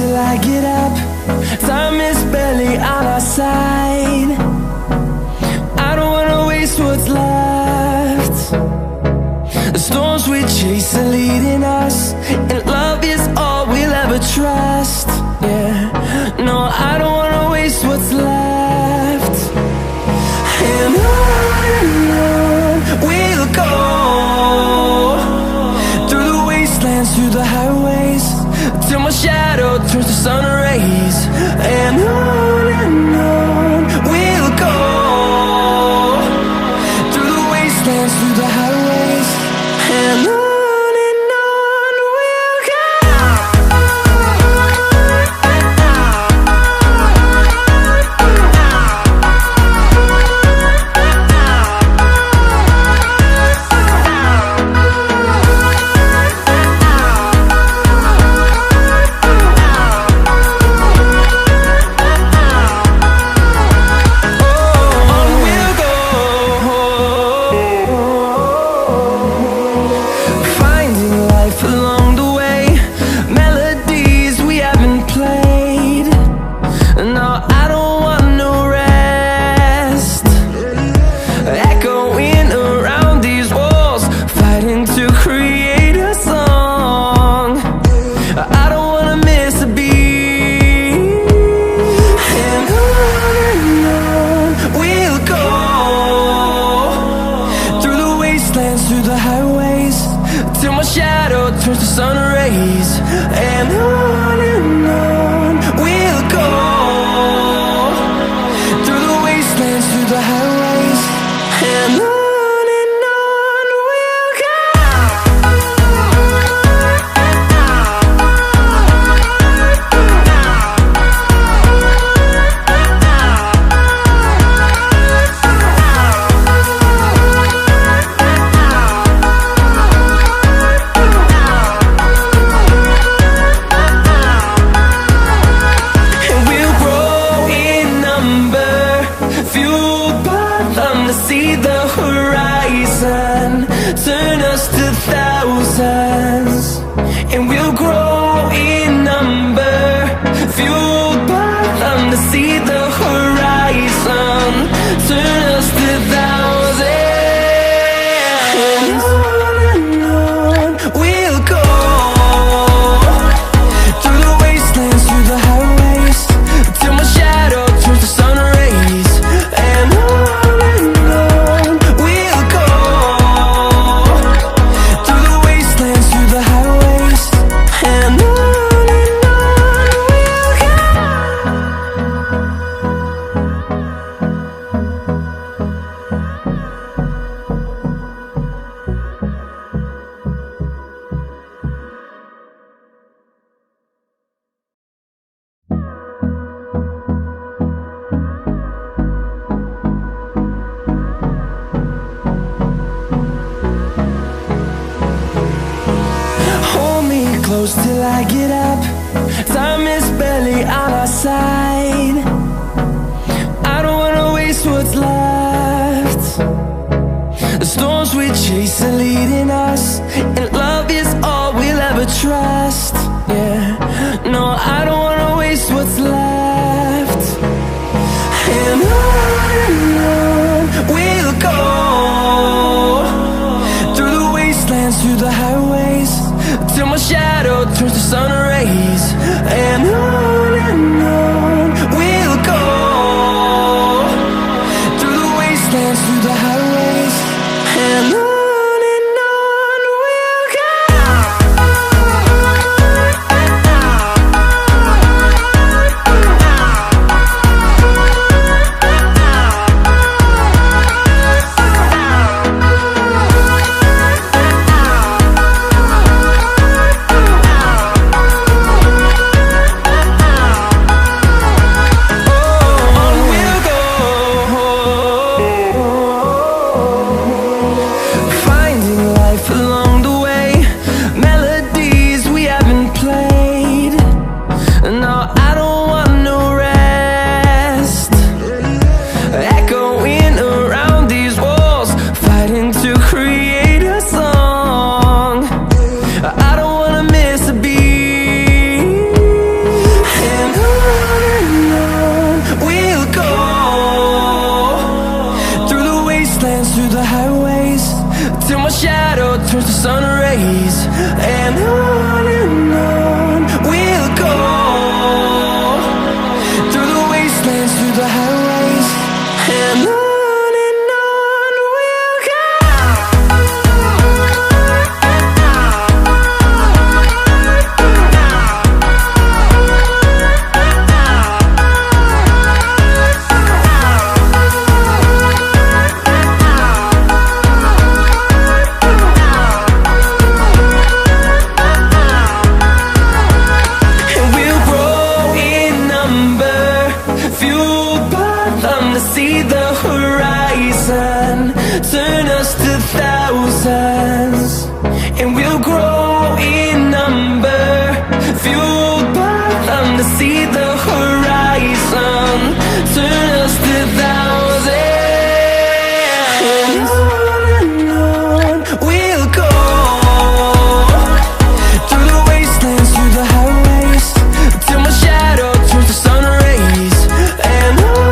till I get up. Time is barely on our side. I don't wanna waste what's left. The storms we chase are leading us, and love is all we'll ever trust. Yeah, no, I don't wanna waste what's left. And on we'll go, through the wastelands, through the highways, till my shadow turns to sun rays. And on we'll go, through the wastelands, through the highways, and on we'll go. Through the highways, till my shadow turns to sun rays. And on we'll go, through the wastelands, through the highways, and on we'll go. See the horizon turn us to thousands, and we'll grow in number, fueled by them. To see the horizon turn us to thousands, and on we'll go, through the wastelands, through the highways, till my shadow turns to sun rays. And close till I get up. Time is barely on our side. I don't wanna waste what's left. The storms we chase are leading us, and love is all we'll ever trust. Yeah, no, I don't wanna waste what's left. And on we'll go, through the wastelands, through the highways, till my shadow turns to sun rays. And on we'll go, through the wastelands, through the highways, and on wastelands, through the highways, and on we'll go. See the horizon turn us to thousands, and we'll grow in number, fueled by them. To see the horizon turn us to thousands, and on we'll go. Through the wastelands, through the highways, till my shadow turns to sun rays, and on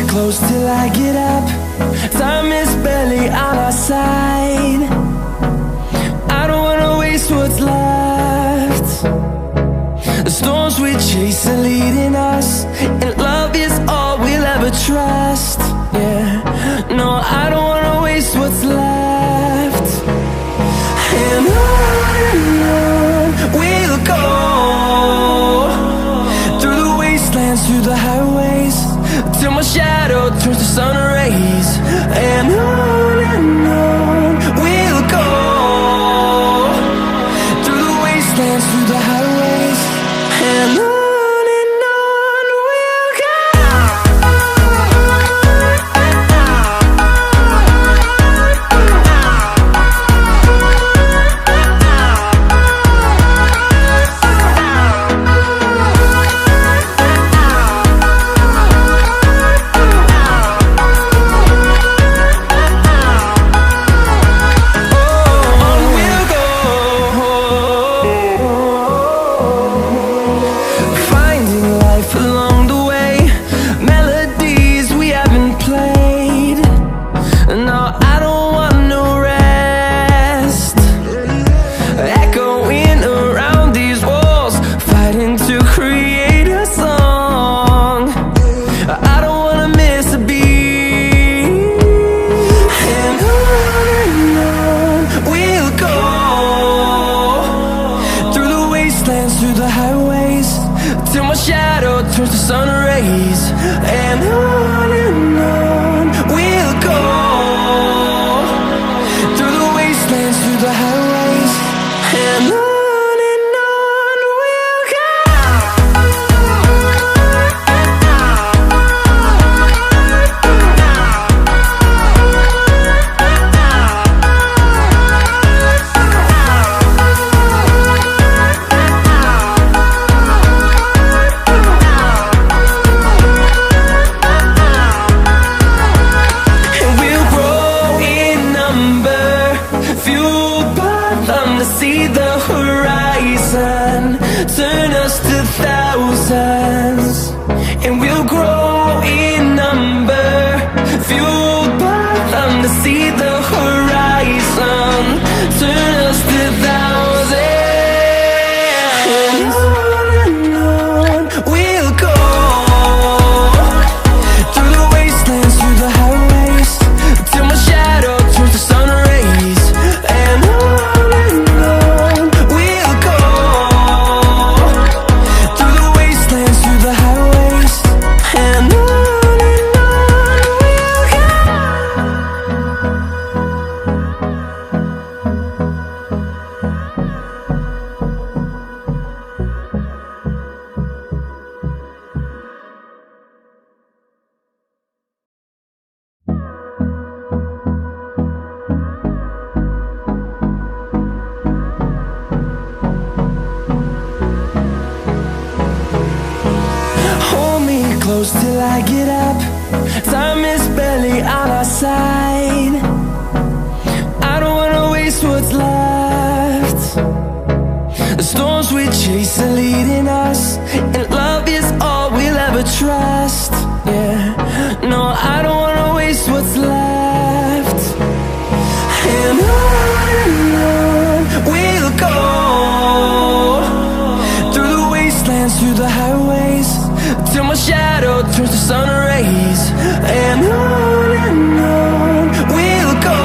close till I get up. Time is barely on our side. I don't wanna waste what's left. The storms we chase are leading us, and love is all we'll ever trust. Yeah, no, I don't wanna waste what's left. And on we'll go. Through the wastelands, through the highways, till my shadow turns to sun rays, and on we'll go. Through the wastelands, through the highways, and on we'll go. Through the highways, till my shadow turns to sun rays, and on we'll go. Through the wastelands, through the highways, and on we'll go. See the horizon turn us to thousands, and we'll grow in number, fueled by them. To see the horizon turn us to thousands, and on we'll go. Through the wastelands, through the highways, till my shadow turns to sun rays, and on through the highways, and on we'll go. Time is barely on our side. I don't wanna waste what's left. The storms we chase are leading us, and love is all we'll ever trust. Yeah, no, I don't wanna waste what's left. And on we'll go, through the wastelands, through the highways, till my shadow turns to sun rays. And on we'll go,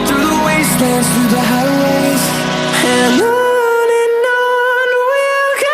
through the wastelands, through the highways, and on we'll go.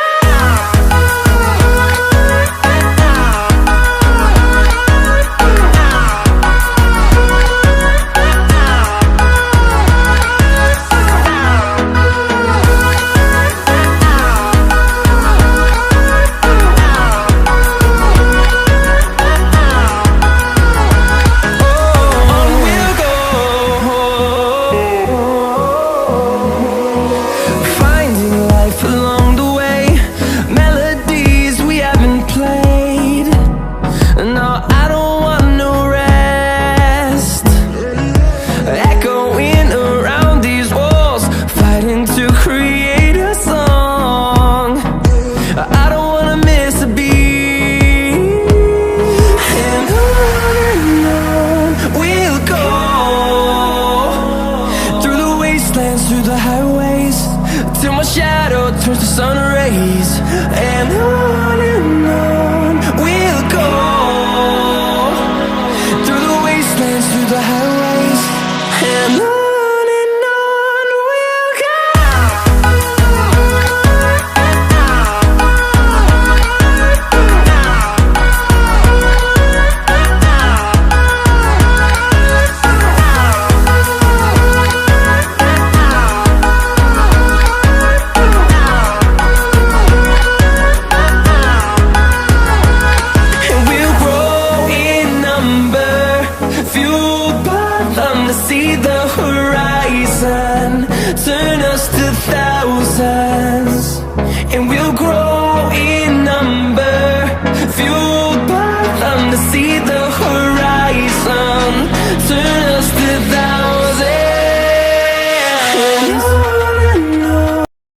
Through the highways, till my shadow turns to sun rays. And on we'll go, through the wastelands, through the highways, and on we'll go. Fueled by them to see the horizon, turn